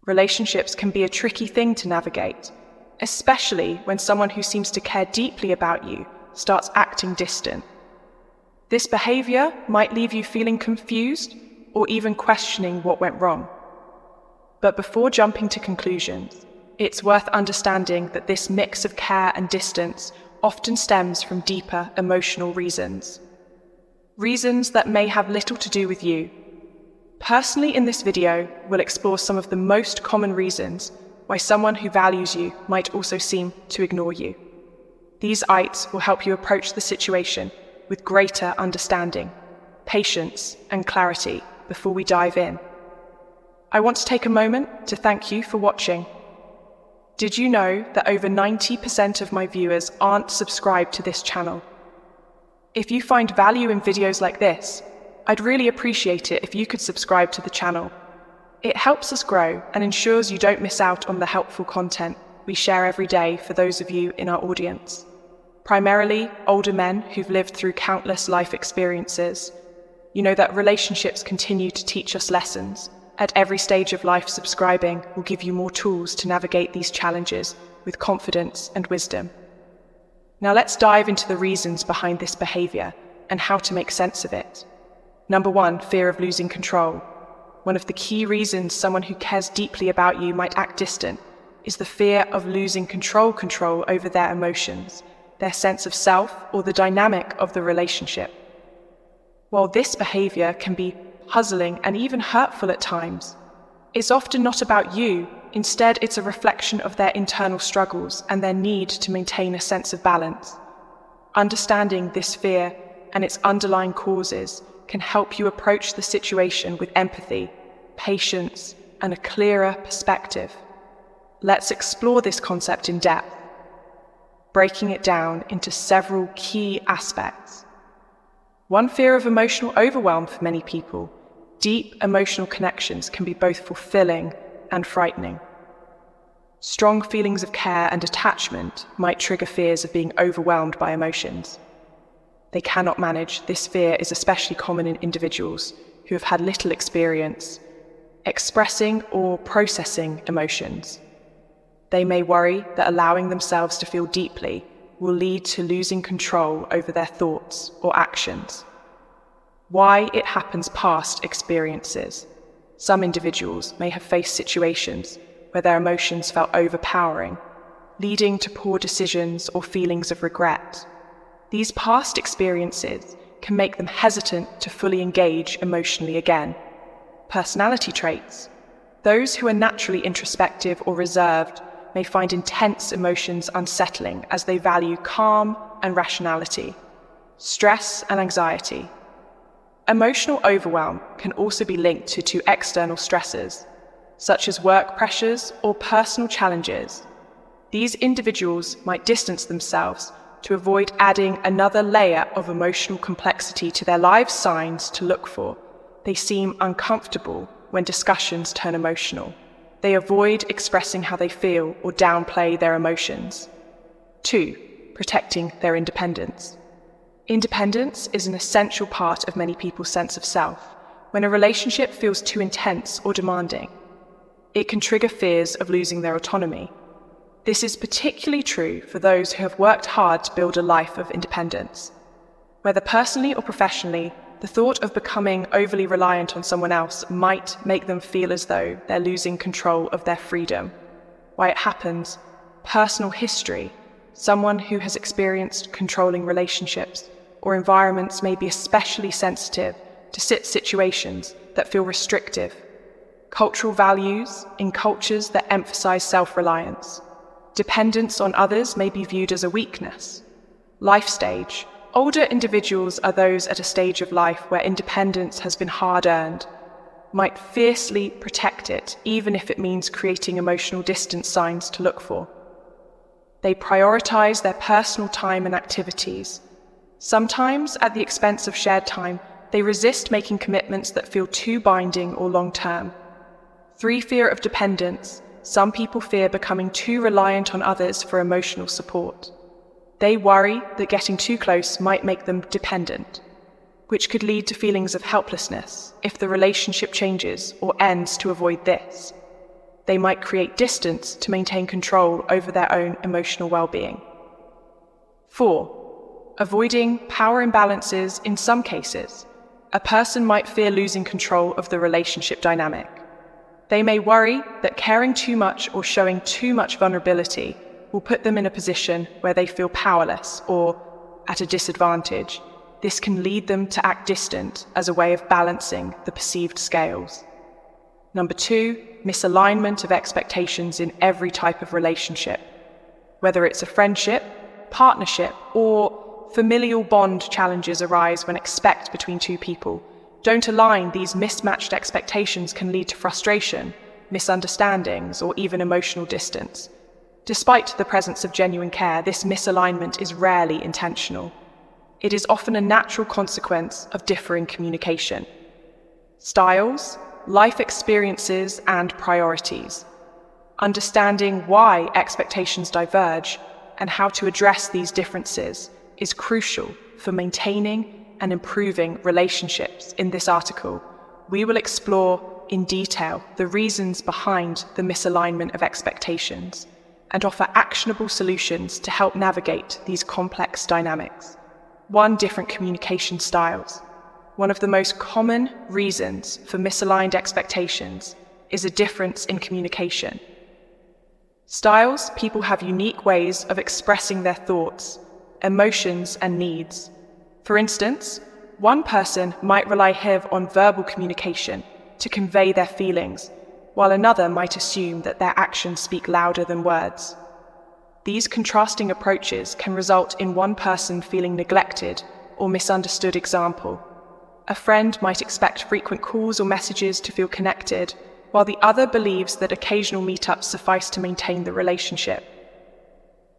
Relationships can be a tricky thing to navigate, especially when someone who seems to care deeply about you starts acting distant. This behavior might leave you feeling confused or even questioning what went wrong. But before jumping to conclusions, it's worth understanding that this mix of care and distance often stems from deeper emotional reasons. Reasons that may have little to do with you. Personally, in this video, we'll explore some of the most common reasons why someone who values you might also seem to ignore you. These ites will help you approach the situation with greater understanding, patience, and clarity before we dive in. I want to take a moment to thank you for watching. Did you know that over 90% of my viewers aren't subscribed to this channel? If you find value in videos like this, I'd really appreciate it if you could subscribe to the channel. It helps us grow and ensures you don't miss out on the helpful content we share every day for those of you in our audience. Primarily older men who've lived through countless life experiences. You know that relationships continue to teach us lessons. At every stage of life, subscribing will give you more tools to navigate these challenges with confidence and wisdom. Now let's dive into the reasons behind this behavior and how to make sense of it. Number 1, fear of losing control. One of the key reasons someone who cares deeply about you might act distant is the fear of losing control over their emotions, their sense of self, or the dynamic of the relationship. While this behavior can be puzzling and even hurtful at times, it's often not about you. Instead, it's a reflection of their internal struggles and their need to maintain a sense of balance. Understanding this fear and its underlying causes can help you approach the situation with empathy, patience, and a clearer perspective. Let's explore this concept in depth, breaking it down into several key aspects. 1, fear of emotional overwhelm for many people. Deep emotional connections can be both fulfilling and frightening. Strong feelings of care and attachment might trigger fears of being overwhelmed by emotions. They cannot manage. This fear is especially common in individuals who have had little experience expressing or processing emotions. They may worry that allowing themselves to feel deeply will lead to losing control over their thoughts or actions. Why it happens past experiences. Some individuals may have faced situations where their emotions felt overpowering, leading to poor decisions or feelings of regret. These past experiences can make them hesitant to fully engage emotionally again. Personality traits. Those who are naturally introspective or reserved may find intense emotions unsettling as they value calm and rationality. Stress and anxiety. Emotional overwhelm can also be linked to external stressors, such as work pressures or personal challenges. These individuals might distance themselves to avoid adding another layer of emotional complexity to their life signs to look for. They seem uncomfortable when discussions turn emotional. They avoid expressing how they feel or downplay their emotions. 2, protecting their independence. Independence is an essential part of many people's sense of self. When a relationship feels too intense or demanding, it can trigger fears of losing their autonomy. This is particularly true for those who have worked hard to build a life of independence. Whether personally or professionally, the thought of becoming overly reliant on someone else might make them feel as though they're losing control of their freedom. Why it happens. Personal history. Someone who has experienced controlling relationships or environments may be especially sensitive to situations that feel restrictive. Cultural values. In cultures that emphasize self-reliance, dependence on others may be viewed as a weakness. Life stage. Older individuals are those at a stage of life where independence has been hard-earned, might fiercely protect it, even if it means creating emotional distance signs to look for. They prioritize their personal time and activities. Sometimes, at the expense of shared time, they resist making commitments that feel too binding or long-term. 3, fear of dependence. Some people fear becoming too reliant on others for emotional support. They worry that getting too close might make them dependent, which could lead to feelings of helplessness if the relationship changes or ends to avoid this. They might create distance to maintain control over their own emotional well-being. 4. Avoiding power imbalances in some cases. A person might fear losing control of the relationship dynamic. They may worry that caring too much or showing too much vulnerability will put them in a position where they feel powerless or at a disadvantage. This can lead them to act distant as a way of balancing the perceived scales. Number 2, misalignment of expectations in every type of relationship. Whether it's a friendship, partnership, or familial bond, challenges arise when expect between two people. Don't align. These mismatched expectations can lead to frustration, misunderstandings, or even emotional distance. Despite the presence of genuine care, this misalignment is rarely intentional. It is often a natural consequence of differing communication styles, life experiences, and priorities. Understanding why expectations diverge and how to address these differences is crucial for maintaining and improving relationships. In this article, we will explore in detail the reasons behind the misalignment of expectations and offer actionable solutions to help navigate these complex dynamics. 1. Different communication styles. One of the most common reasons for misaligned expectations is a difference in communication. Styles. People have unique ways of expressing their thoughts, emotions, and needs. For instance, one person might rely heavily on verbal communication to convey their feelings, while another might assume that their actions speak louder than words. These contrasting approaches can result in one person feeling neglected or misunderstood. Example: a friend might expect frequent calls or messages to feel connected, while the other believes that occasional meetups suffice to maintain the relationship.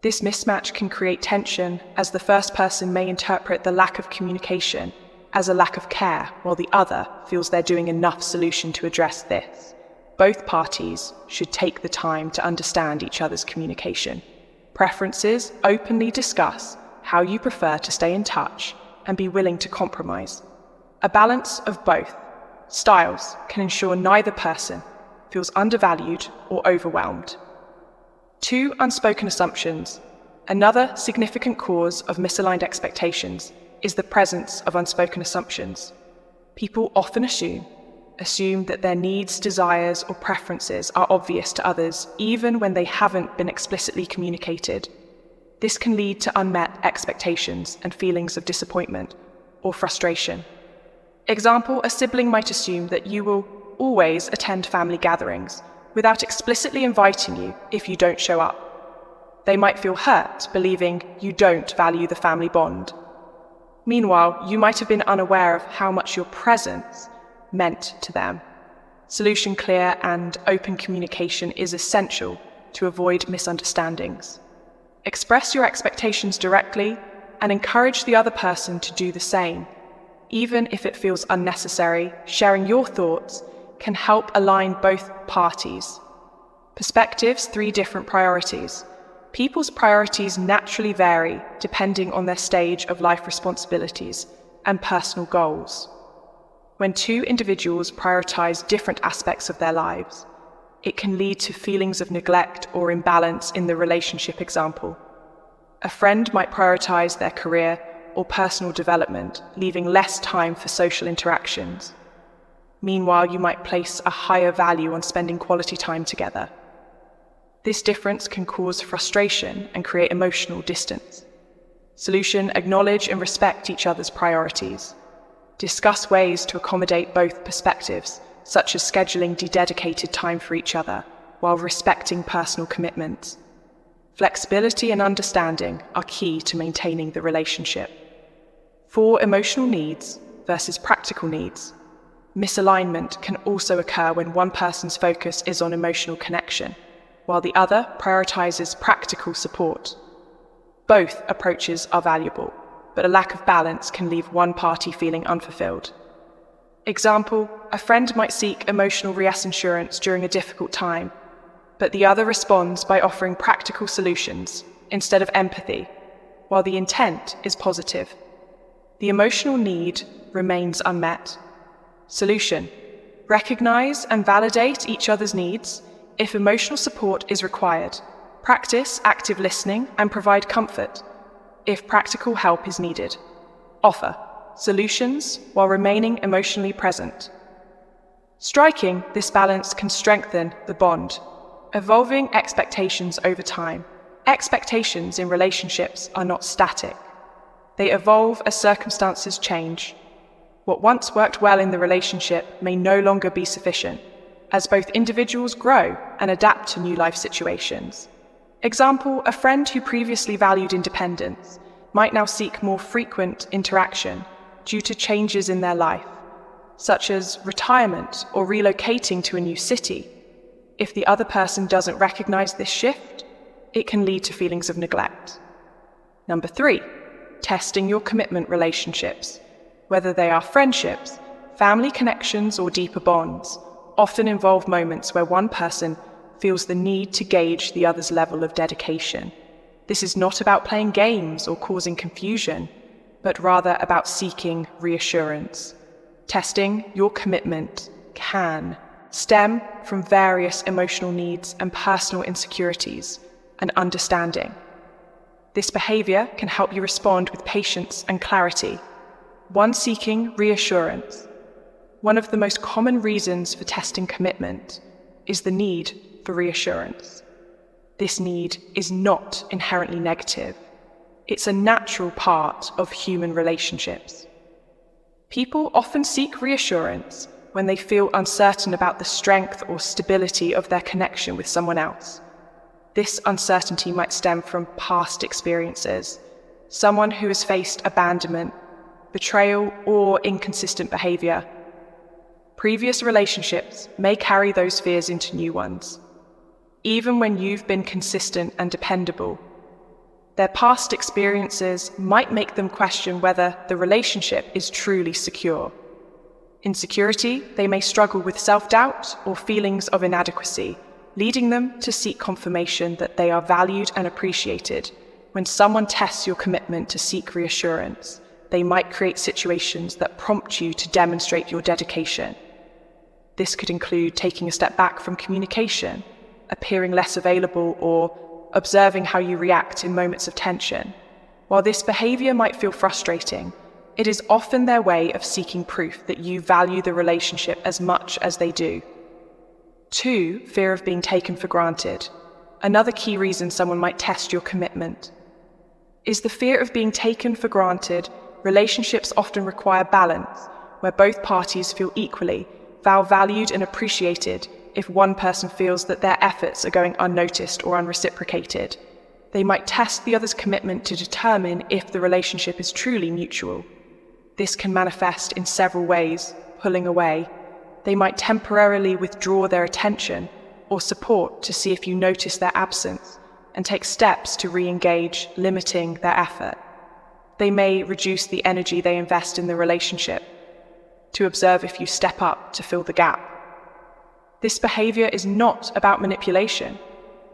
This mismatch can create tension, as the first person may interpret the lack of communication as a lack of care, while the other feels they're doing enough solution to address this. Both parties should take the time to understand each other's communication preferences, openly discuss how you prefer to stay in touch, and be willing to compromise. A balance of both styles can ensure neither person feels undervalued or overwhelmed. 2. Unspoken assumptions. Another significant cause of misaligned expectations is the presence of unspoken assumptions. People often assume that their needs, desires, or preferences are obvious to others, even when they haven't been explicitly communicated. This can lead to unmet expectations and feelings of disappointment or frustration. Example: a sibling might assume that you will always attend family gatherings without explicitly inviting you if you don't show up. They might feel hurt, believing you don't value the family bond. Meanwhile, you might have been unaware of how much your presence meant to them. Solution: clear and open communication is essential to avoid misunderstandings. Express your expectations directly and encourage the other person to do the same. Even if it feels unnecessary, sharing your thoughts can help align both parties. Perspectives. 3. Different priorities. People's priorities naturally vary depending on their stage of life responsibilities and personal goals. When two individuals prioritize different aspects of their lives, it can lead to feelings of neglect or imbalance in the relationship. Example: a friend might prioritize their career or personal development, leaving less time for social interactions. Meanwhile, you might place a higher value on spending quality time together. This difference can cause frustration and create emotional distance. Solution: acknowledge and respect each other's priorities. Discuss ways to accommodate both perspectives, such as scheduling dedicated time for each other while respecting personal commitments. Flexibility and understanding are key to maintaining the relationship. 4. Emotional needs versus practical needs. Misalignment can also occur when one person's focus is on emotional connection, while the other prioritizes practical support. Both approaches are valuable, but a lack of balance can leave one party feeling unfulfilled. Example: a friend might seek emotional reassurance during a difficult time, but the other responds by offering practical solutions instead of empathy, while the intent is positive. The emotional need remains unmet. Solution: recognize and validate each other's needs, If emotional support is required, practice active listening and provide comfort. If practical help is needed, offer solutions while remaining emotionally present. Striking this balance can strengthen the bond. Evolving expectations over time. Expectations in relationships are not static. They evolve as circumstances change. What once worked well in the relationship may no longer be sufficient, as both individuals grow and adapt to new life situations. Example, a friend who previously valued independence might now seek more frequent interaction due to changes in their life, such as retirement or relocating to a new city. If the other person doesn't recognize this shift, it can lead to feelings of neglect. Number 3, testing your commitment relationships. Whether they are friendships, family connections, or deeper bonds, often involve moments where one person feels the need to gauge the other's level of dedication. This is not about playing games or causing confusion, but rather about seeking reassurance. Testing your commitment can stem from various emotional needs and personal insecurities and understanding. This behavior can help you respond with patience and clarity. 1, seeking reassurance. One of the most common reasons for testing commitment is the need for reassurance. This need is not inherently negative. It's a natural part of human relationships. People often seek reassurance when they feel uncertain about the strength or stability of their connection with someone else. This uncertainty might stem from past experiences, someone who has faced abandonment, betrayal, or inconsistent behavior. Previous relationships may carry those fears into new ones. Even when you've been consistent and dependable, their past experiences might make them question whether the relationship is truly secure. Insecurity, they may struggle with self-doubt or feelings of inadequacy, leading them to seek confirmation that they are valued and appreciated. When someone tests your commitment to seek reassurance, they might create situations that prompt you to demonstrate your dedication. This could include taking a step back from communication, appearing less available, or observing how you react in moments of tension. While this behavior might feel frustrating, it is often their way of seeking proof that you value the relationship as much as they do. 2, fear of being taken for granted. Another key reason someone might test your commitment is the fear of being taken for granted. Relationships often require balance, where both parties feel equally valued and appreciated. If one person feels that their efforts are going unnoticed or unreciprocated, they might test the other's commitment to determine if the relationship is truly mutual. This can manifest in several ways. Pulling away. They might temporarily withdraw their attention or support to see if you notice their absence and take steps to re-engage, limiting their effort. They may reduce the energy they invest in the relationship to observe if you step up to fill the gap. This behavior is not about manipulation.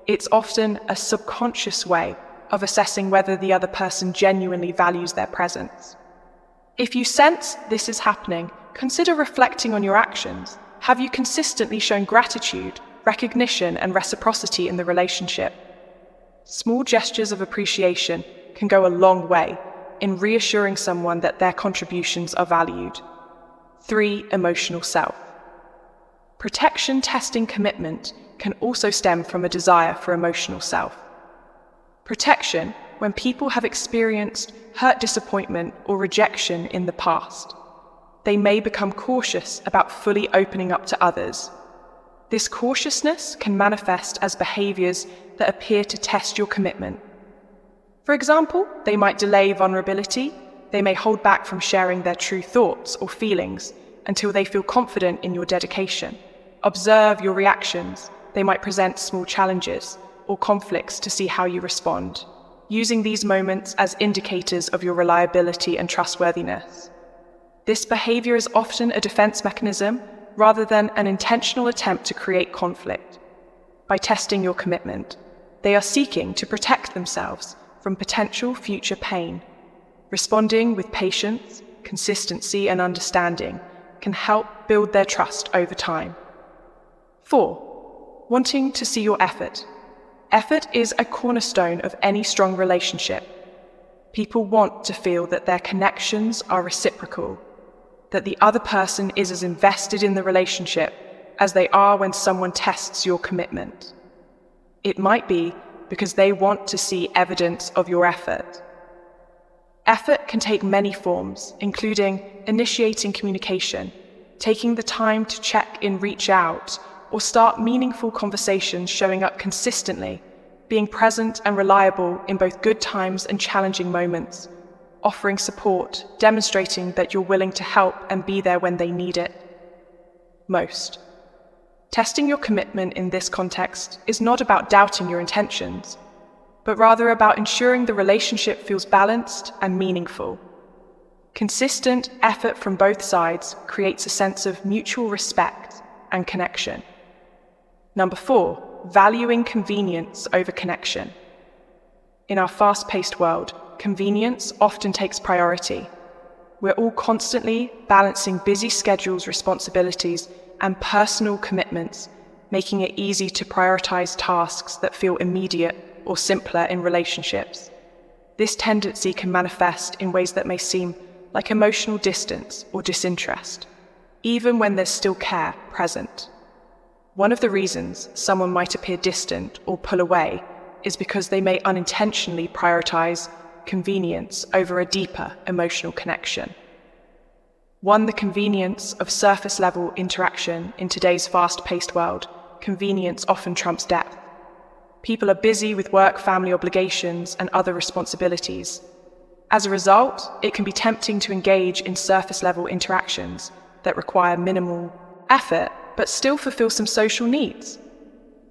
It's often a subconscious way of assessing whether the other person genuinely values their presence. If you sense this is happening, consider reflecting on your actions. Have you consistently shown gratitude, recognition, and reciprocity in the relationship? Small gestures of appreciation can go a long way in reassuring someone that their contributions are valued. 3, emotional self. Protection testing commitment can also stem from a desire for emotional self. Protection when people have experienced hurt, disappointment, or rejection in the past. They may become cautious about fully opening up to others. This cautiousness can manifest as behaviors that appear to test your commitment. For example, they might delay vulnerability. They may hold back from sharing their true thoughts or feelings until they feel confident in your dedication. Observe your reactions. They might present small challenges or conflicts to see how you respond, using these moments as indicators of your reliability and trustworthiness. This behavior is often a defense mechanism rather than an intentional attempt to create conflict. By testing your commitment, they are seeking to protect themselves from potential future pain. Responding with patience, consistency, and understanding can help build their trust over time. 4, wanting to see your effort. Effort is a cornerstone of any strong relationship. People want to feel that their connections are reciprocal, that the other person is as invested in the relationship as they are when someone tests your commitment. It might be because they want to see evidence of your effort. Effort can take many forms, including initiating communication, taking the time to check in, reach out, or start meaningful conversations, showing up consistently, being present and reliable in both good times and challenging moments, offering support, demonstrating that you're willing to help and be there when they need it most. Testing your commitment in this context is not about doubting your intentions, but rather about ensuring the relationship feels balanced and meaningful. Consistent effort from both sides creates a sense of mutual respect and connection. Number 4, valuing convenience over connection. In our fast-paced world, convenience often takes priority. We're all constantly balancing busy schedules, responsibilities, and personal commitments, making it easy to prioritize tasks that feel immediate or simpler in relationships. This tendency can manifest in ways that may seem like emotional distance or disinterest, even when there's still care present. One of the reasons someone might appear distant or pull away is because they may unintentionally prioritize convenience over a deeper emotional connection. The convenience of surface-level interaction in today's fast-paced world. Convenience often trumps depth. People are busy with work, family obligations, and other responsibilities. As a result, it can be tempting to engage in surface-level interactions that require minimal effort but still fulfill some social needs.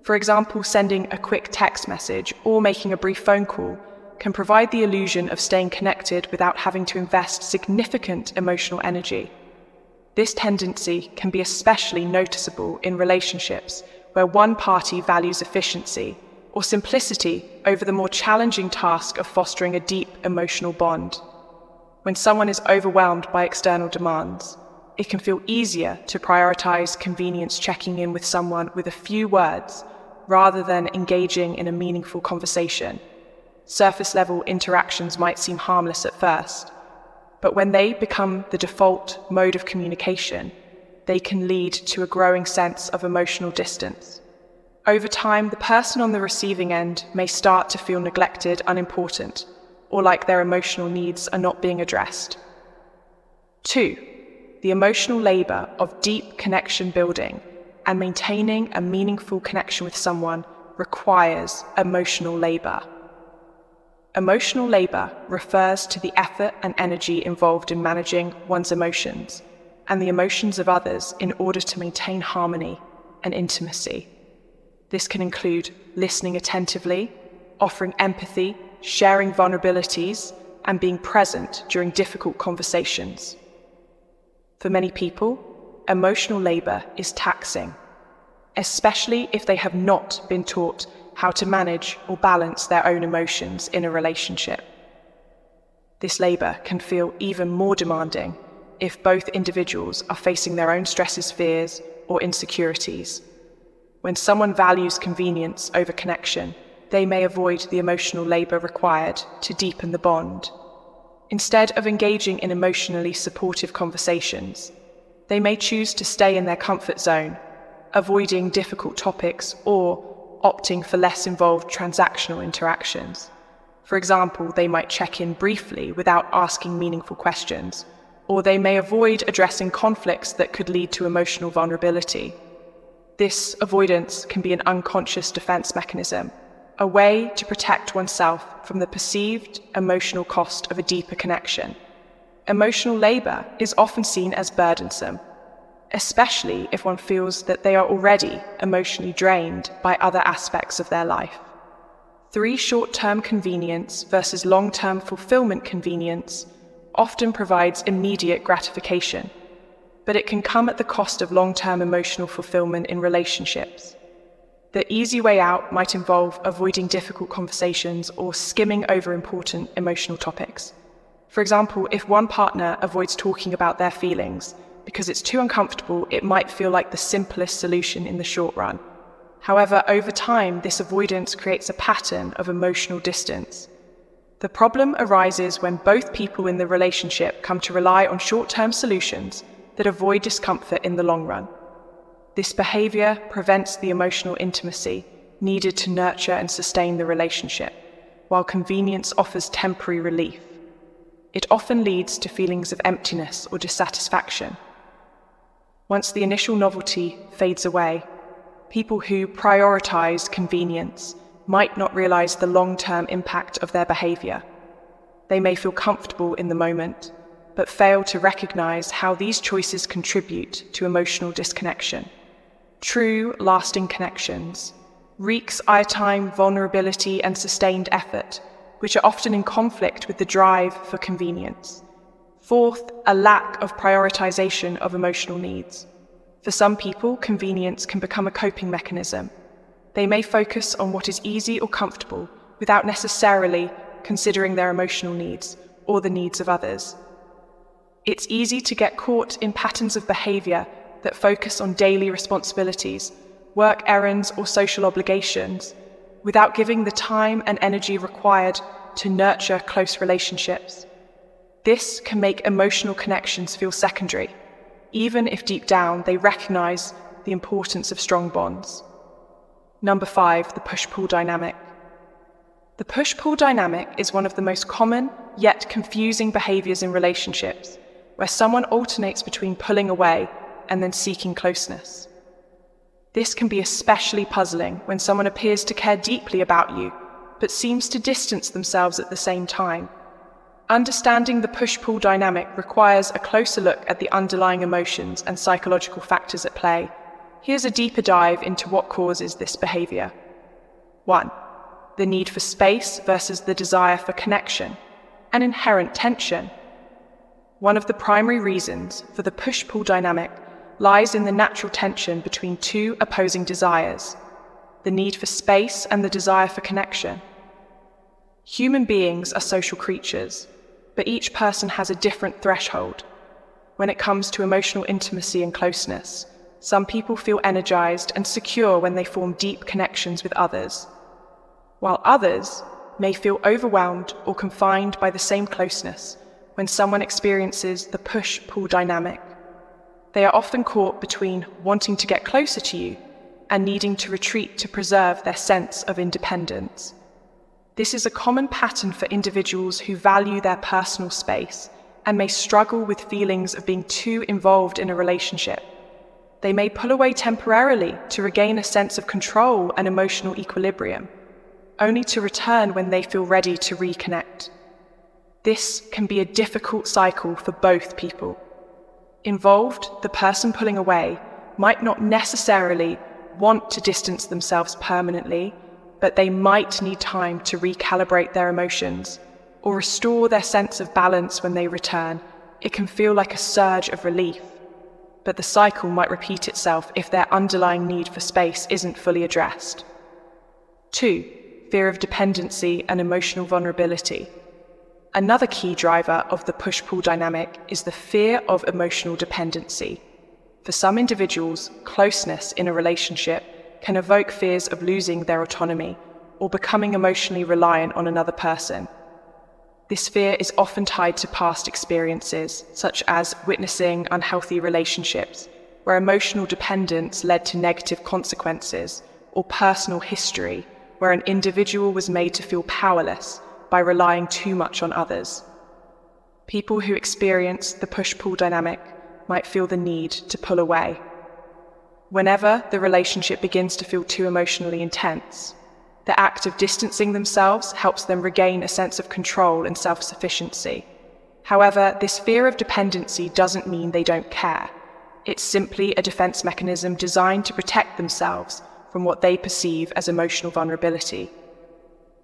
For example, sending a quick text message or making a brief phone call can provide the illusion of staying connected without having to invest significant emotional energy. This tendency can be especially noticeable in relationships where one party values efficiency or simplicity over the more challenging task of fostering a deep emotional bond. When someone is overwhelmed by external demands, it can feel easier to prioritize convenience, checking in with someone with a few words rather than engaging in a meaningful conversation. Surface-level interactions might seem harmless at first, but when they become the default mode of communication, they can lead to a growing sense of emotional distance. Over time, the person on the receiving end may start to feel neglected, unimportant, or like their emotional needs are not being addressed. 2, the emotional labor of deep connection building and maintaining a meaningful connection with someone requires emotional labor. Emotional labor refers to the effort and energy involved in managing one's emotions and the emotions of others in order to maintain harmony and intimacy. This can include listening attentively, offering empathy, sharing vulnerabilities, and being present during difficult conversations. For many people, emotional labor is taxing, especially if they have not been taught how to manage or balance their own emotions in a relationship. This labor can feel even more demanding if both individuals are facing their own stresses, fears, or insecurities. When someone values convenience over connection, they may avoid the emotional labor required to deepen the bond. Instead of engaging in emotionally supportive conversations, they may choose to stay in their comfort zone, avoiding difficult topics or opting for less involved transactional interactions. For example, they might check in briefly without asking meaningful questions, or they may avoid addressing conflicts that could lead to emotional vulnerability. This avoidance can be an unconscious defense mechanism, a way to protect oneself from the perceived emotional cost of a deeper connection. Emotional labor is often seen as burdensome, especially if one feels that they are already emotionally drained by other aspects of their life. 3, short-term convenience versus long-term fulfillment. Convenience often provides immediate gratification, but it can come at the cost of long-term emotional fulfillment in relationships. The easy way out might involve avoiding difficult conversations or skimming over important emotional topics. For example, if one partner avoids talking about their feelings because it's too uncomfortable, it might feel like the simplest solution in the short run. However, over time, this avoidance creates a pattern of emotional distance. The problem arises when both people in the relationship come to rely on short-term solutions that avoid discomfort in the long run. This behavior prevents the emotional intimacy needed to nurture and sustain the relationship, while convenience offers temporary relief. It often leads to feelings of emptiness or dissatisfaction. Once the initial novelty fades away, people who prioritize convenience might not realize the long-term impact of their behavior. They may feel comfortable in the moment, but fail to recognize how these choices contribute to emotional disconnection. True, lasting connections reeks airtime, vulnerability, and sustained effort, which are often in conflict with the drive for convenience. Fourth, a lack of prioritization of emotional needs. For some people, convenience can become a coping mechanism. They may focus on what is easy or comfortable without necessarily considering their emotional needs or the needs of others. It's easy to get caught in patterns of behavior that focus on daily responsibilities, work errands, or social obligations, without giving the time and energy required to nurture close relationships. This can make emotional connections feel secondary, even if deep down they recognize the importance of strong bonds. Number 5, the push-pull dynamic. The push-pull dynamic is one of the most common yet confusing behaviors in relationships, where someone alternates between pulling away and then seeking closeness. This can be especially puzzling when someone appears to care deeply about you, but seems to distance themselves at the same time. Understanding the push-pull dynamic requires a closer look at the underlying emotions and psychological factors at play. Here's a deeper dive into what causes this behavior. 1. The need for space versus the desire for connection, an inherent tension. One of the primary reasons for the push-pull dynamic lies in the natural tension between two opposing desires, the need for space and the desire for connection. Human beings are social creatures, but each person has a different threshold. When it comes to emotional intimacy and closeness, some people feel energized and secure when they form deep connections with others, while others may feel overwhelmed or confined by the same closeness when someone experiences the push-pull dynamic. They are often caught between wanting to get closer to you and needing to retreat to preserve their sense of independence. This is a common pattern for individuals who value their personal space and may struggle with feelings of being too involved in a relationship. They may pull away temporarily to regain a sense of control and emotional equilibrium, only to return when they feel ready to reconnect. This can be a difficult cycle for both people. Involved, the person pulling away might not necessarily want to distance themselves permanently, but they might need time to recalibrate their emotions or restore their sense of balance when they return. It can feel like a surge of relief, but the cycle might repeat itself if their underlying need for space isn't fully addressed. 2. Fear of dependency and emotional vulnerability. Another key driver of the push-pull dynamic is the fear of emotional dependency. For some individuals, closeness in a relationship can evoke fears of losing their autonomy or becoming emotionally reliant on another person. This fear is often tied to past experiences, such as witnessing unhealthy relationships, where emotional dependence led to negative consequences, or personal history, where an individual was made to feel powerless by relying too much on others. People who experience the push-pull dynamic might feel the need to pull away. Whenever the relationship begins to feel too emotionally intense, the act of distancing themselves helps them regain a sense of control and self-sufficiency. However, this fear of dependency doesn't mean they don't care. It's simply a defense mechanism designed to protect themselves from what they perceive as emotional vulnerability.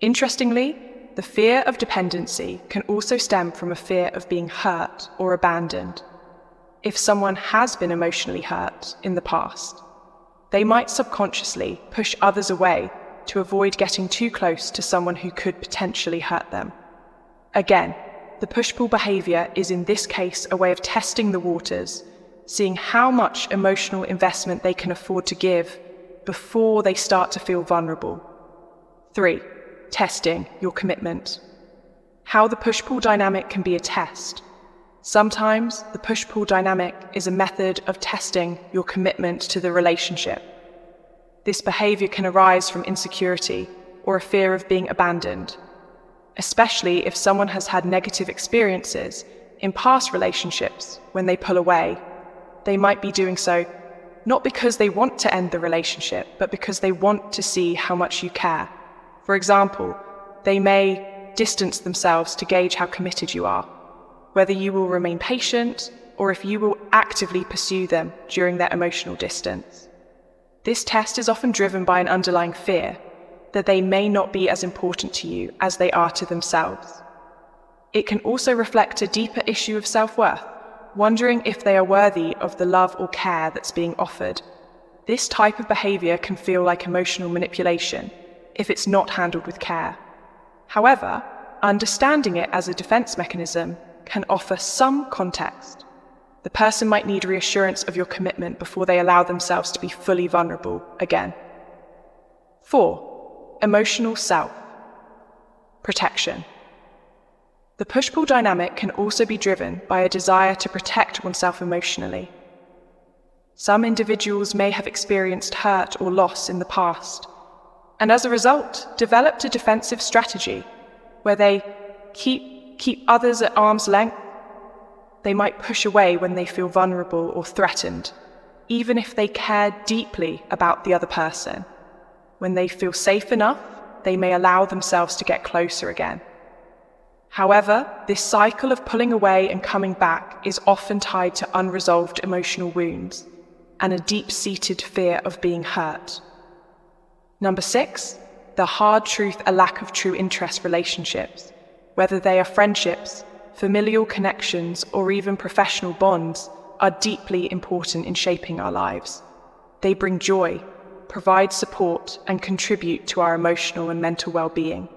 Interestingly, the fear of dependency can also stem from a fear of being hurt or abandoned. If someone has been emotionally hurt in the past, they might subconsciously push others away to avoid getting too close to someone who could potentially hurt them. Again, the push-pull behavior is in this case a way of testing the waters, seeing how much emotional investment they can afford to give, before they start to feel vulnerable. 3. Testing your commitment. How the push-pull dynamic can be a test. Sometimes the push-pull dynamic is a method of testing your commitment to the relationship. This behavior can arise from insecurity or a fear of being abandoned, especially if someone has had negative experiences in past relationships. When they pull away, they might be doing so not because they want to end the relationship, but because they want to see how much you care. For example, they may distance themselves to gauge how committed you are, whether you will remain patient or if you will actively pursue them during their emotional distance. This test is often driven by an underlying fear that they may not be as important to you as they are to themselves. It can also reflect a deeper issue of self-worth, wondering if they are worthy of the love or care that's being offered. This type of behavior can feel like emotional manipulation if it's not handled with care. However, understanding it as a defense mechanism can offer some context. The person might need reassurance of your commitment before they allow themselves to be fully vulnerable again. 4. Emotional self-protection. The push-pull dynamic can also be driven by a desire to protect oneself emotionally. Some individuals may have experienced hurt or loss in the past, and as a result, developed a defensive strategy where they keep others at arm's length. They might push away when they feel vulnerable or threatened, even if they care deeply about the other person. When they feel safe enough, they may allow themselves to get closer again. However, this cycle of pulling away and coming back is often tied to unresolved emotional wounds and a deep-seated fear of being hurt. 6, the hard truth, a lack of true interest relationships, whether they are friendships, familial connections, or even professional bonds, are deeply important in shaping our lives. They bring joy, provide support, and contribute to our emotional and mental well-being.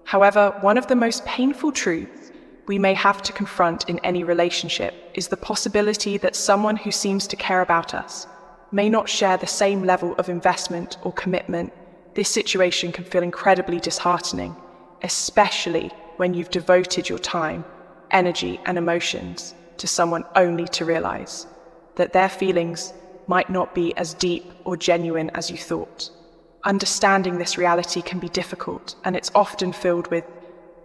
However, one of the most painful truths we may have to confront in any relationship is the possibility that someone who seems to care about us may not share the same level of investment or commitment. This situation can feel incredibly disheartening, especially when you've devoted your time, energy, and emotions to someone only to realize that their feelings might not be as deep or genuine as you thought. Understanding this reality can be difficult, and it's often filled with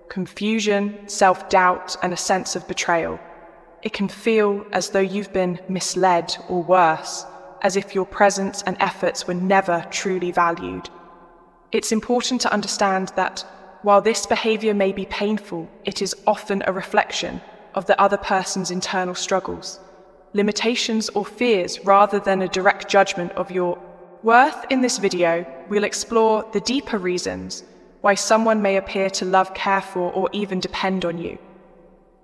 confusion, self-doubt, and a sense of betrayal. It can feel as though you've been misled, or worse, as if your presence and efforts were never truly valued. It's important to understand that while this behavior may be painful, it is often a reflection of the other person's internal struggles, limitations, or fears, rather than a direct judgment of your worth. In this video, we'll explore the deeper reasons why someone may appear to love, care for, or even depend on you,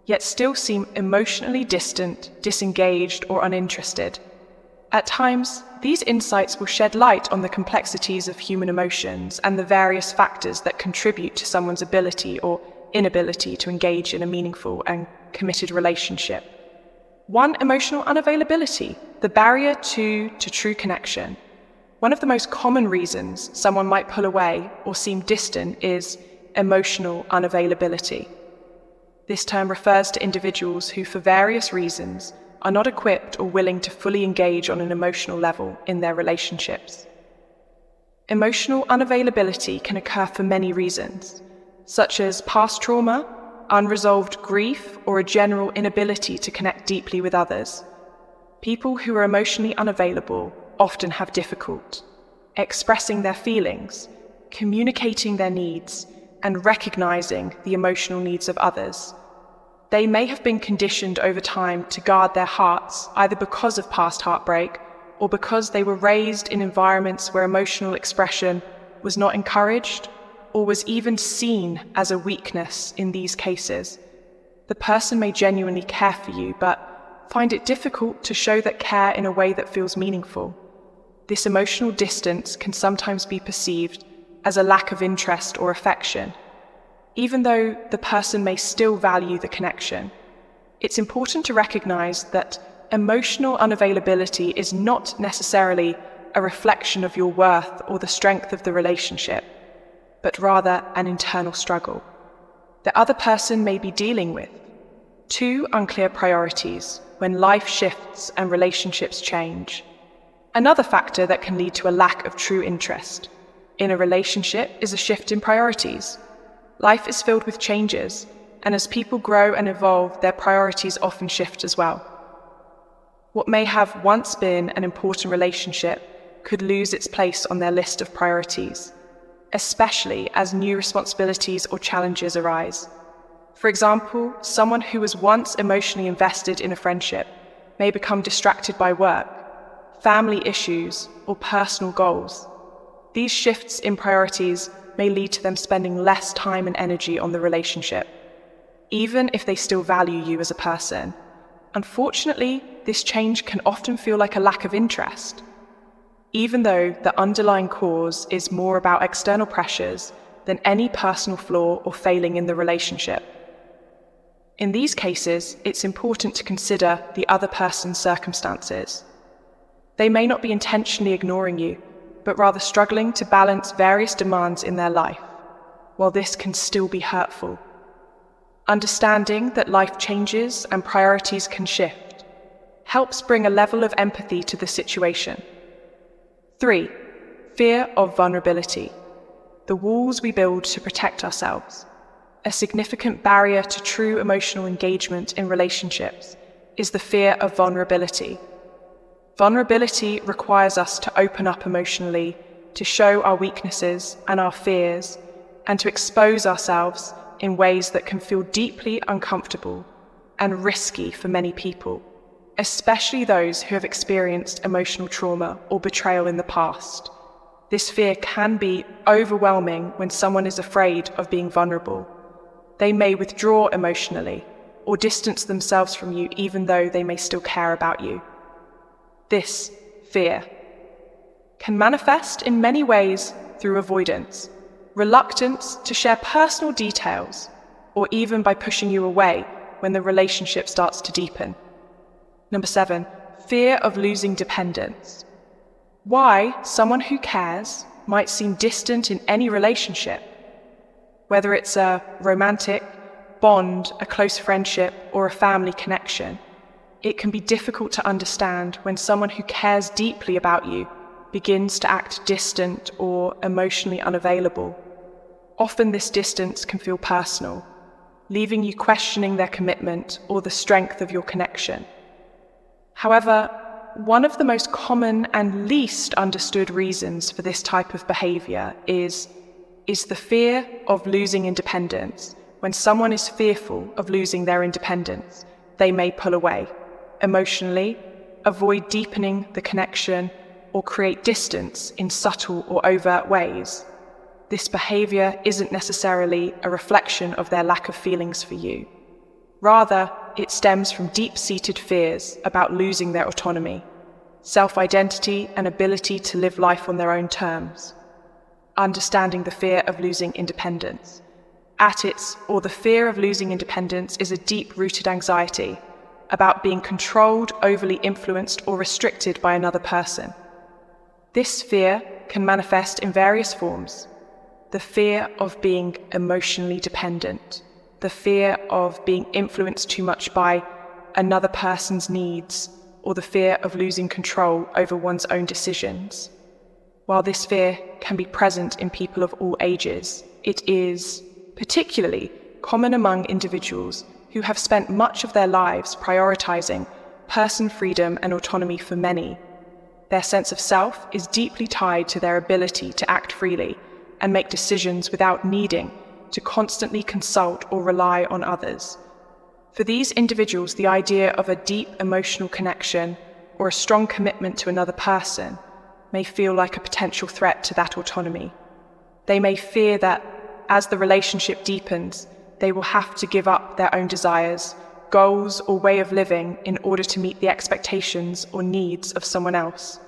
yet still seem emotionally distant, disengaged, or uninterested. At times, these insights will shed light on the complexities of human emotions and the various factors that contribute to someone's ability or inability to engage in a meaningful and committed relationship. 1. Emotional unavailability, the barrier to true connection. One of the most common reasons someone might pull away or seem distant is emotional unavailability. This term refers to individuals who, for various reasons, are not equipped or willing to fully engage on an emotional level in their relationships. Emotional unavailability can occur for many reasons, such as past trauma, unresolved grief, or a general inability to connect deeply with others. People who are emotionally unavailable often have difficulty expressing their feelings, communicating their needs, and recognizing the emotional needs of others. They may have been conditioned over time to guard their hearts, either because of past heartbreak or because they were raised in environments where emotional expression was not encouraged or was even seen as a weakness. In these cases, the person may genuinely care for you, but find it difficult to show that care in a way that feels meaningful. This emotional distance can sometimes be perceived as a lack of interest or affection, even though the person may still value the connection. It's important to recognize that emotional unavailability is not necessarily a reflection of your worth or the strength of the relationship, but rather an internal struggle the other person may be dealing with. 2 unclear priorities when life shifts and relationships change. Another factor that can lead to a lack of true interest in a relationship is a shift in priorities. Life is filled with changes, and as people grow and evolve, their priorities often shift as well. What may have once been an important relationship could lose its place on their list of priorities, especially as new responsibilities or challenges arise. For example, someone who was once emotionally invested in a friendship may become distracted by work, family issues, or personal goals. These shifts in priorities may lead to them spending less time and energy on the relationship, even if they still value you as a person. Unfortunately, this change can often feel like a lack of interest, even though the underlying cause is more about external pressures than any personal flaw or failing in the relationship. In these cases, it's important to consider the other person's circumstances. They may not be intentionally ignoring you, but rather struggling to balance various demands in their life, while this can still be hurtful. Understanding that life changes and priorities can shift helps bring a level of empathy to the situation. 3. Fear of vulnerability. The walls we build to protect ourselves. A significant barrier to true emotional engagement in relationships is the fear of vulnerability. Vulnerability requires us to open up emotionally, to show our weaknesses and our fears, and to expose ourselves in ways that can feel deeply uncomfortable and risky for many people, especially those who have experienced emotional trauma or betrayal in the past. This fear can be overwhelming when someone is afraid of being vulnerable. They may withdraw emotionally or distance themselves from you even though they may still care about you. This fear can manifest in many ways through avoidance, reluctance to share personal details, or even by pushing you away when the relationship starts to deepen. 7, fear of losing dependence. Why someone who cares might seem distant in any relationship, whether it's a romantic bond, a close friendship, or a family connection. It can be difficult to understand when someone who cares deeply about you begins to act distant or emotionally unavailable. Often this distance can feel personal, leaving you questioning their commitment or the strength of your connection. However, one of the most common and least understood reasons for this type of behavior is the fear of losing independence. When someone is fearful of losing their independence, they may pull away emotionally, avoid deepening the connection, or create distance in subtle or overt ways. This behavior isn't necessarily a reflection of their lack of feelings for you. Rather, it stems from deep-seated fears about losing their autonomy, self-identity, and ability to live life on their own terms. Understanding the fear of losing independence. The fear of losing independence is a deep-rooted anxiety about being controlled, overly influenced, or restricted by another person. This fear can manifest in various forms. The fear of being emotionally dependent, the fear of being influenced too much by another person's needs, or the fear of losing control over one's own decisions. While this fear can be present in people of all ages, it is particularly common among individuals who have spent much of their lives prioritizing personal freedom and autonomy for many. Their sense of self is deeply tied to their ability to act freely and make decisions without needing to constantly consult or rely on others. For these individuals, the idea of a deep emotional connection or a strong commitment to another person may feel like a potential threat to that autonomy. They may fear that as the relationship deepens, they will have to give up their own desires, goals, or way of living in order to meet the expectations or needs of someone else.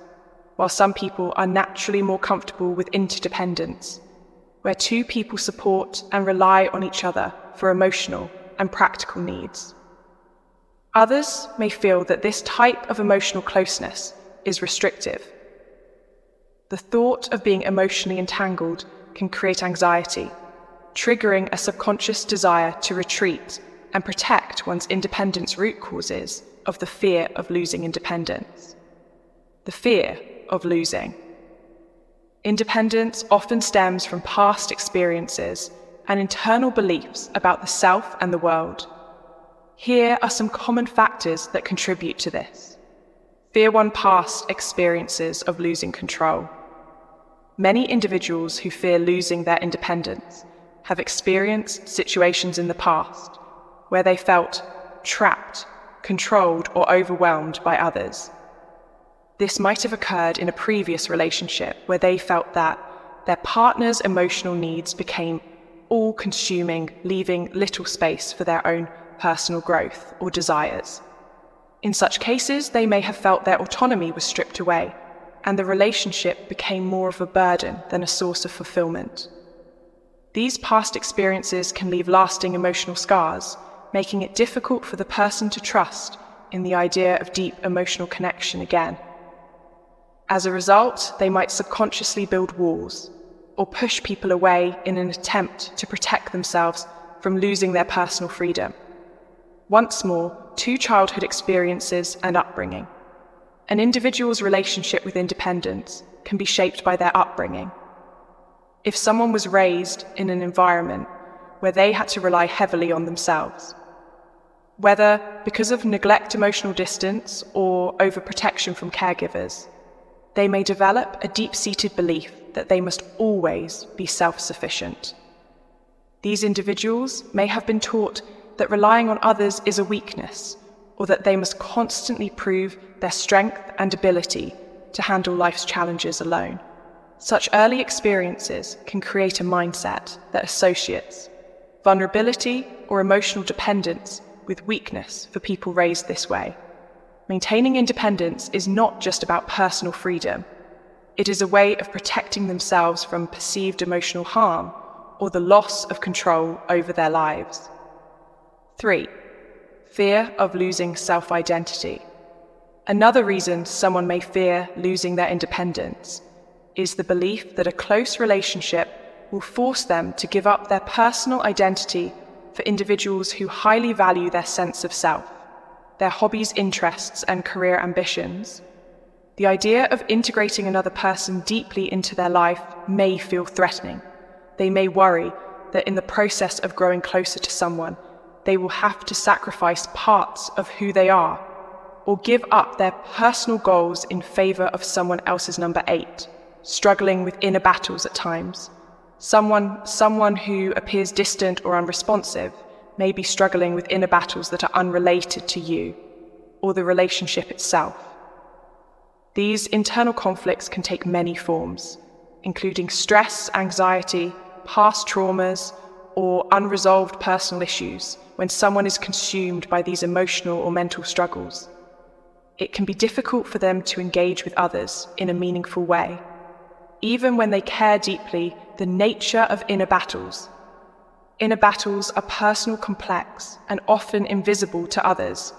While some people are naturally more comfortable with interdependence, where two people support and rely on each other for emotional and practical needs. Others may feel that this type of emotional closeness is restrictive. The thought of being emotionally entangled can create anxiety, triggering a subconscious desire to retreat and protect one's independence root causes of the fear of losing independence. The fear of losing. Independence often stems from past experiences and internal beliefs about the self and the world. Here are some common factors that contribute to this. Fear one past experiences of losing control. Many individuals who fear losing their independence have experienced situations in the past where they felt trapped, controlled, or overwhelmed by others. This might have occurred in a previous relationship where they felt that their partner's emotional needs became all-consuming, leaving little space for their own personal growth or desires. In such cases, they may have felt their autonomy was stripped away, and the relationship became more of a burden than a source of fulfillment. These past experiences can leave lasting emotional scars, making it difficult for the person to trust in the idea of deep emotional connection again. As a result, they might subconsciously build walls or push people away in an attempt to protect themselves from losing their personal freedom. Once more, two childhood experiences and upbringing. An individual's relationship with independence can be shaped by their upbringing. If someone was raised in an environment where they had to rely heavily on themselves, whether because of neglect, emotional distance, or overprotection from caregivers, they may develop a deep-seated belief that they must always be self-sufficient. These individuals may have been taught that relying on others is a weakness, or that they must constantly prove their strength and ability to handle life's challenges alone. Such early experiences can create a mindset that associates vulnerability or emotional dependence with weakness for people raised this way. Maintaining independence is not just about personal freedom. It is a way of protecting themselves from perceived emotional harm or the loss of control over their lives. 3. Fear of losing self-identity. Another reason someone may fear losing their independence is the belief that a close relationship will force them to give up their personal identity for individuals who highly value their sense of self, their hobbies, interests, and career ambitions. The idea of integrating another person deeply into their life may feel threatening. They may worry that in the process of growing closer to someone, they will have to sacrifice parts of who they are, or give up their personal goals in favor of someone else's number 8, struggling with inner battles at times. Someone who appears distant or unresponsive may be struggling with inner battles that are unrelated to you or the relationship itself. These internal conflicts can take many forms, including stress, anxiety, past traumas, or unresolved personal issues when someone is consumed by these emotional or mental struggles. It can be difficult for them to engage with others in a meaningful way. Even when they care deeply, the nature of inner battles are personal, complex, and often invisible to others.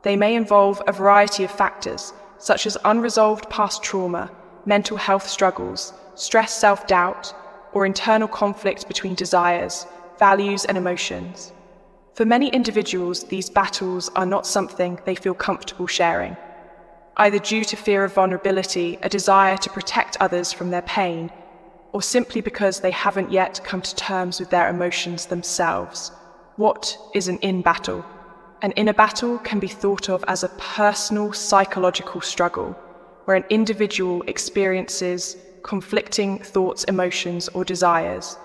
They may involve a variety of factors, such as unresolved past trauma, mental health struggles, stress, self-doubt, or internal conflict between desires, values, and emotions. For many individuals, these battles are not something they feel comfortable sharing, either due to fear of vulnerability, a desire to protect others from their pain, or simply because they haven't yet come to terms with their emotions themselves. What is an inner battle? An inner battle can be thought of as a personal psychological struggle, where an individual experiences conflicting thoughts, emotions, or desires.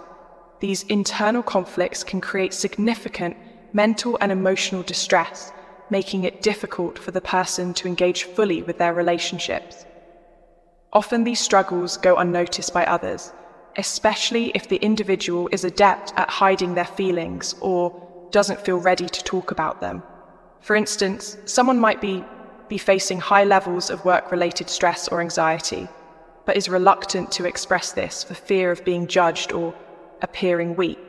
These internal conflicts can create significant mental and emotional distress, making it difficult for the person to engage fully with their relationships. Often these struggles go unnoticed by others, especially if the individual is adept at hiding their feelings or doesn't feel ready to talk about them. For instance, someone might be facing high levels of work-related stress or anxiety, but is reluctant to express this for fear of being judged or appearing weak.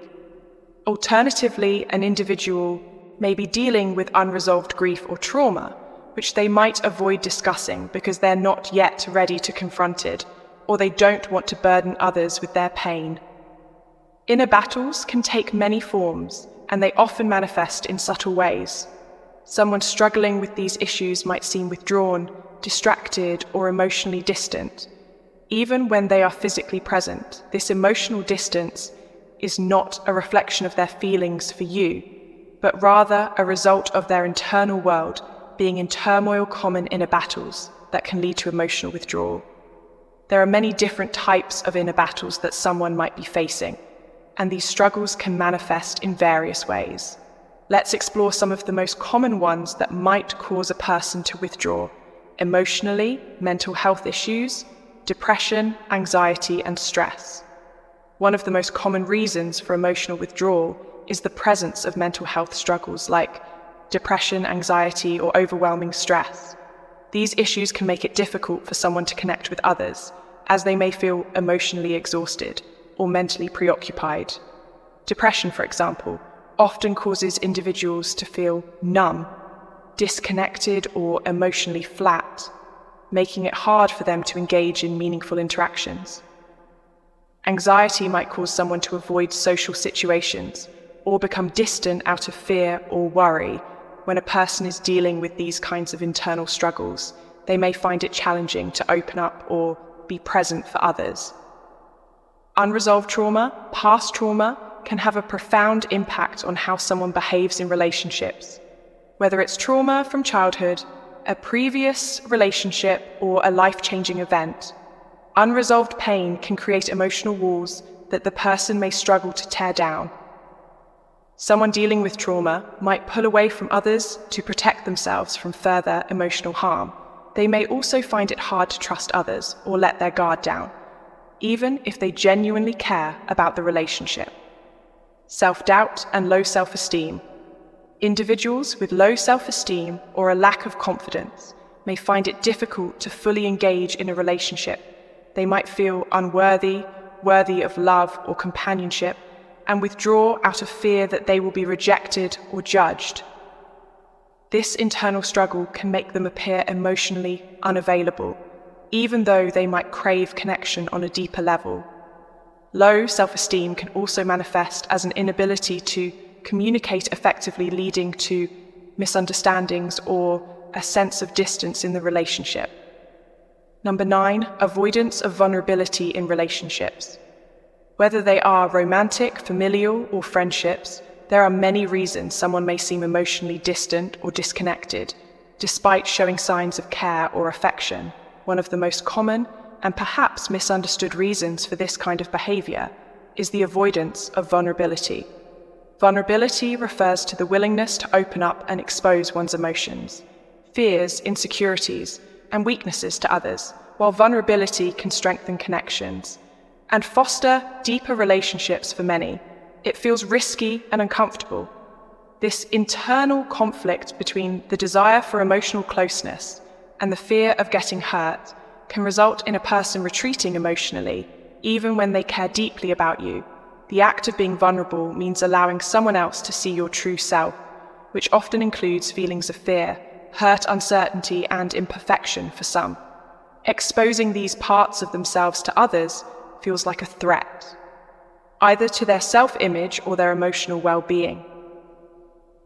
Alternatively, an individual may be dealing with unresolved grief or trauma, which they might avoid discussing because they're not yet ready to confront it, or they don't want to burden others with their pain. Inner battles can take many forms, and they often manifest in subtle ways. Someone struggling with these issues might seem withdrawn, distracted, or emotionally distant. Even when they are physically present, this emotional distance is not a reflection of their feelings for you, but rather a result of their internal world being in turmoil, common inner battles that can lead to emotional withdrawal. There are many different types of inner battles that someone might be facing, and these struggles can manifest in various ways. Let's explore some of the most common ones that might cause a person to withdraw: emotionally, mental health issues, depression, anxiety, and stress. One of the most common reasons for emotional withdrawal is the presence of mental health struggles like depression, anxiety, or overwhelming stress. These issues can make it difficult for someone to connect with others, as they may feel emotionally exhausted or mentally preoccupied. Depression, for example, often causes individuals to feel numb, disconnected, or emotionally flat, making it hard for them to engage in meaningful interactions. Anxiety might cause someone to avoid social situations or become distant out of fear or worry. When a person is dealing with these kinds of internal struggles, they may find it challenging to open up or be present for others. Unresolved trauma, past trauma, can have a profound impact on how someone behaves in relationships. Whether it's trauma from childhood, a previous relationship, or a life-changing event, unresolved pain can create emotional walls that the person may struggle to tear down. Someone dealing with trauma might pull away from others to protect themselves from further emotional harm. They may also find it hard to trust others or let their guard down, even if they genuinely care about the relationship. Self-doubt and low self-esteem. Individuals with low self-esteem or a lack of confidence may find it difficult to fully engage in a relationship. They might feel unworthy, worthy of love or companionship, and withdraw out of fear that they will be rejected or judged. This internal struggle can make them appear emotionally unavailable, even though they might crave connection on a deeper level. Low self-esteem can also manifest as an inability to communicate effectively, leading to misunderstandings or a sense of distance in the relationship. Number 9, avoidance of vulnerability in relationships. Whether they are romantic, familial, or friendships, there are many reasons someone may seem emotionally distant or disconnected, despite showing signs of care or affection. One of the most common and perhaps misunderstood reasons for this kind of behavior is the avoidance of vulnerability. Vulnerability refers to the willingness to open up and expose one's emotions, fears, insecurities, and weaknesses to others, while vulnerability can strengthen connections and foster deeper relationships for many. It feels risky and uncomfortable. This internal conflict between the desire for emotional closeness and the fear of getting hurt can result in a person retreating emotionally, even when they care deeply about you. The act of being vulnerable means allowing someone else to see your true self, which often includes feelings of fear, hurt, uncertainty, and imperfection for some. Exposing these parts of themselves to others feels like a threat, either to their self-image or their emotional well-being.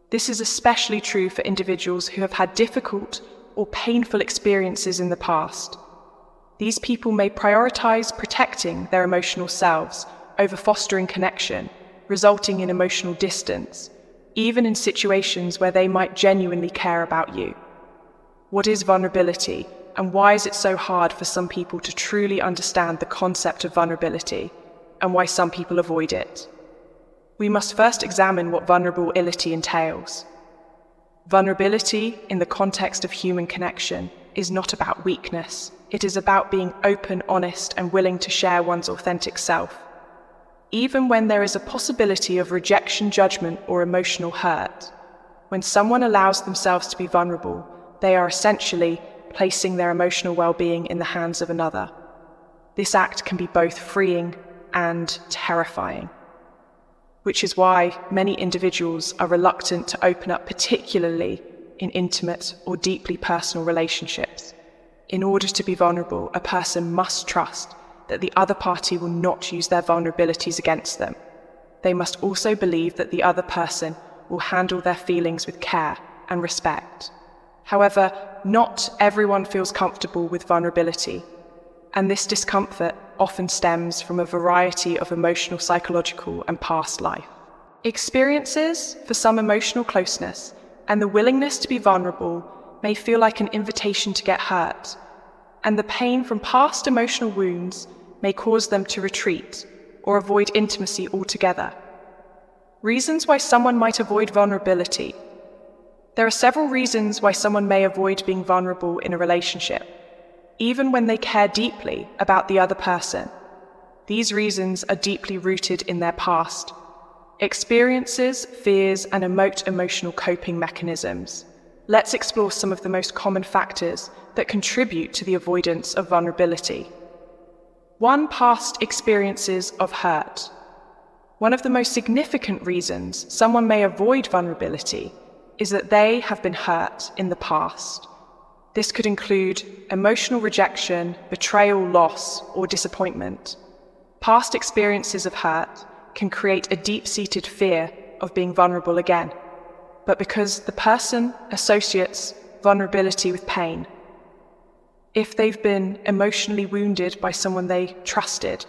This is especially true for individuals who have had difficult or painful experiences in the past. These people may prioritize protecting their emotional selves over fostering connection, resulting in emotional distance, even in situations where they might genuinely care about you. What is vulnerability, and why is it so hard for some people to truly understand the concept of vulnerability, and why some people avoid it? We must first examine what vulnerability entails. Vulnerability, in the context of human connection, is not about weakness. It is about being open, honest, and willing to share one's authentic self. Even when there is a possibility of rejection, judgment, or emotional hurt, when someone allows themselves to be vulnerable, they are essentially placing their emotional well-being in the hands of another. This act can be both freeing and terrifying, which is why many individuals are reluctant to open up, particularly in intimate or deeply personal relationships. In order to be vulnerable, a person must trust that the other party will not use their vulnerabilities against them. They must also believe that the other person will handle their feelings with care and respect. However, not everyone feels comfortable with vulnerability, and this discomfort often stems from a variety of emotional, psychological, and past life experiences. For some, emotional closeness and the willingness to be vulnerable may feel like an invitation to get hurt, and the pain from past emotional wounds may cause them to retreat or avoid intimacy altogether. Reasons why someone might avoid vulnerability. There are several reasons why someone may avoid being vulnerable in a relationship, even when they care deeply about the other person. These reasons are deeply rooted in their past experiences, fears, and emotional coping mechanisms. Let's explore some of the most common factors that contribute to the avoidance of vulnerability. 1. Past experiences of hurt. One of the most significant reasons someone may avoid vulnerability is that they have been hurt in the past. This could include emotional rejection, betrayal, loss, or disappointment. Past experiences of hurt can create a deep-seated fear of being vulnerable again, but because the person associates vulnerability with pain. If they've been emotionally wounded by someone they trusted,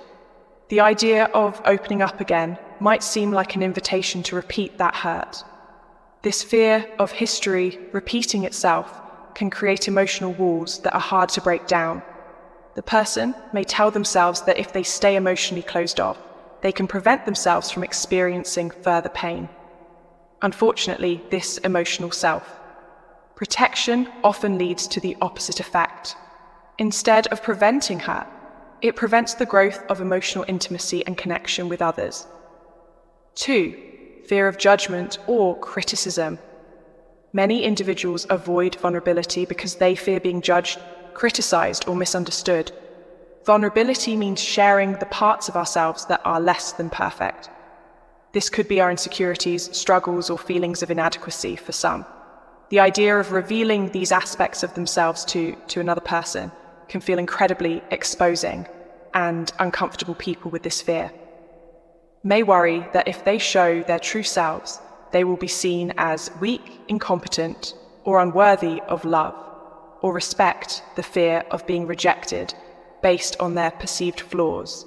the idea of opening up again might seem like an invitation to repeat that hurt. This fear of history repeating itself can create emotional walls that are hard to break down. The person may tell themselves that if they stay emotionally closed off, they can prevent themselves from experiencing further pain. Unfortunately, this emotional self-protection often leads to the opposite effect. Instead of preventing hurt, it prevents the growth of emotional intimacy and connection with others. 2. Fear of judgment or criticism. Many individuals avoid vulnerability because they fear being judged, criticized, or misunderstood. Vulnerability means sharing the parts of ourselves that are less than perfect. This could be our insecurities, struggles, or feelings of inadequacy for some. The idea of revealing these aspects of themselves to another person can feel incredibly exposing, and uncomfortable people with this fear may worry that if they show their true selves, they will be seen as weak, incompetent, or unworthy of love or respect. The fear of being rejected based on their perceived flaws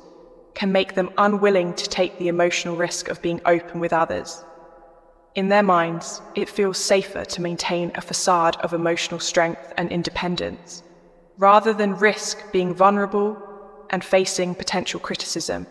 can make them unwilling to take the emotional risk of being open with others. In their minds, it feels safer to maintain a facade of emotional strength and independence, rather than risk being vulnerable and facing potential criticism.